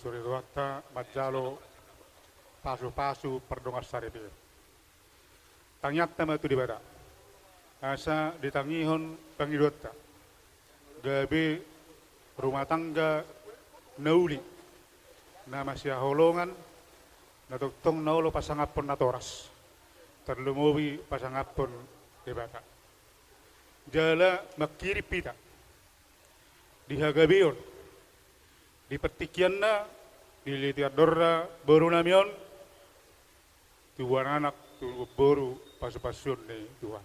masuri ruata majalo pasu-pasu perdongas saripi. Tangyat nama tu di bada. Asa ditangihon pangidota. Gabi rumah tangga nauli. Nama siya holongan natugtong naulo pasangapon na toras. Terlumuwi pasangapon di bada. Jala makirip pita. Dihagabiyon. Di petikian na, di litiadorra baru namion, tuan anak tu baru pasu-pasun ni tuan.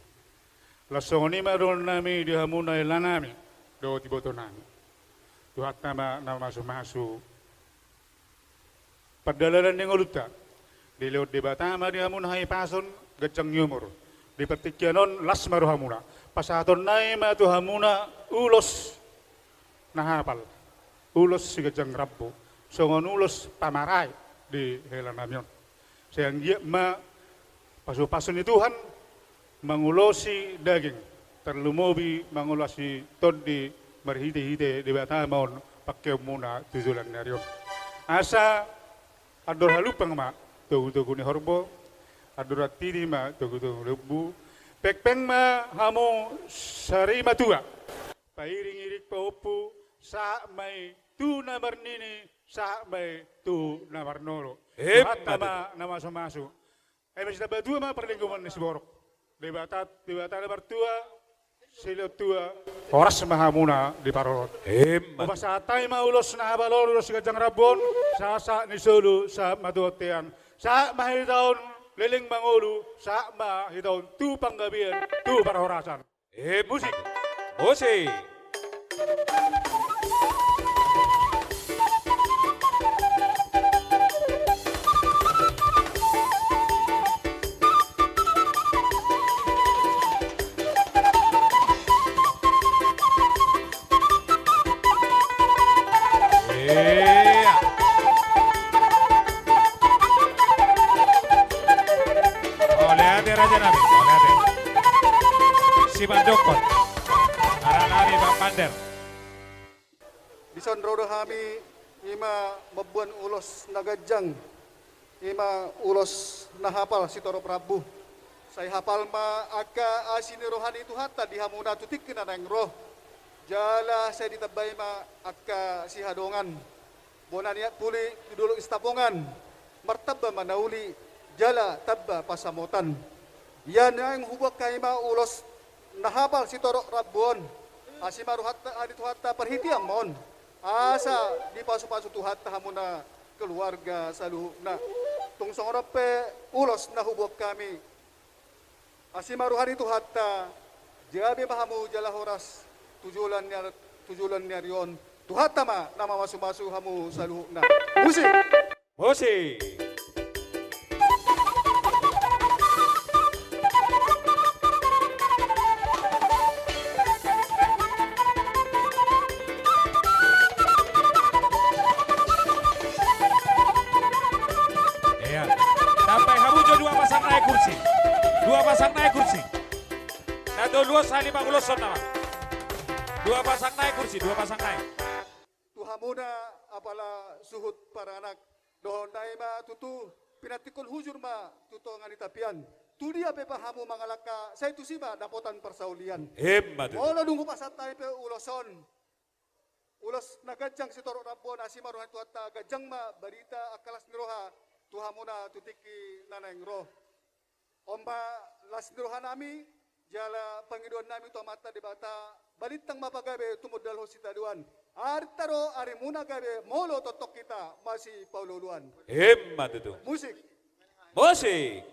Lasong ni maron nami dihamuna ilanami, do tiboto nami. Tuhat nama masu-masu. Padalalan yang uluta, di lewat di batama dihamuna hai pasun, gacang nyumur. Di petikianon las maru hamuna, pasaton nai ma tu hamuna ulos nahapal. Ulos si gajang rabbo, songon ulos pamarai di helanamion. Sehingga pasu-pasu ni Tuhan mengulosi daging, terlumobi mengulosi todi merhite-hite di batamon pakai muna tujulan narion. Asa ador halupang ma tugu-tugu ni horbo, ador atiri ma tugu-tugu lebu, pekpeng ma hamu sari matua, pairing-irik paupu sa may tu namar nini sa may tu namar nolo. Tuhat nama sumasu. Masih dapat dua ma perlingkungan ni Siborok. Debata namar tua, sila tua. Oras mahamuna di parot. Upasatay maulos na habalolo si Gajang Rabon, sa ni Solo sa Maduotean. Sa mahitaon liling mangulu, sa mahitaon tu panggabian, tu parahorasan. Musik. Musik. Raja Nabi, si Bandokon, Aranami Bang Pander. Bison rodo hami ima mabuan ulos nagajang, ima ulos nahapal si Toro Prabu. Saya hafal ma aka asini rohani itu hatta dihamuna tutik kena nang roh. Jala saya ditabay ma aka si hadongan. Bonania puli dulu istapongan. Martaba manauli jala tabba pasamutan. Yan ang hubak kay ma ulos nahapal si Toro Rabon. Asima ruhatta adit hatta perhitian mon. Asa di pasu-pasu tuhat hamuna keluarga saluhna. Tungsong rape ulos na hubak kami. Asima ruhani itu hatta jabi mahamu jala horas tujulan nyarion. Tuhatta ma nama masu-masu hamu saluhna. Musik. Musik. Dua pasang naik kursi. Satu dua sali bagulos nama. Dua pasang naik kursi, dua pasang naik. Tuhamuna apala suhut para anak. Dohon ma tutu pinatikul hujur ma tutu ngani tapian. Tuli ape pahamu mangalaka saya tu siba dapotan persaulian. Hebat. Ola nunggu pasatay pe uloson. Ulos nagajang si Toro Rabon asima rohan tuata gajang ma barita akalas niroha tuhamuna tutiki naneng roh. Omba las nirohan nami jala pangiduan nami to mata di bata balitang mapagabe tumudal hositaduan. Artaro arimuna gabe molo totok kita masih paululuan. Hebat itu. Musik. Musik.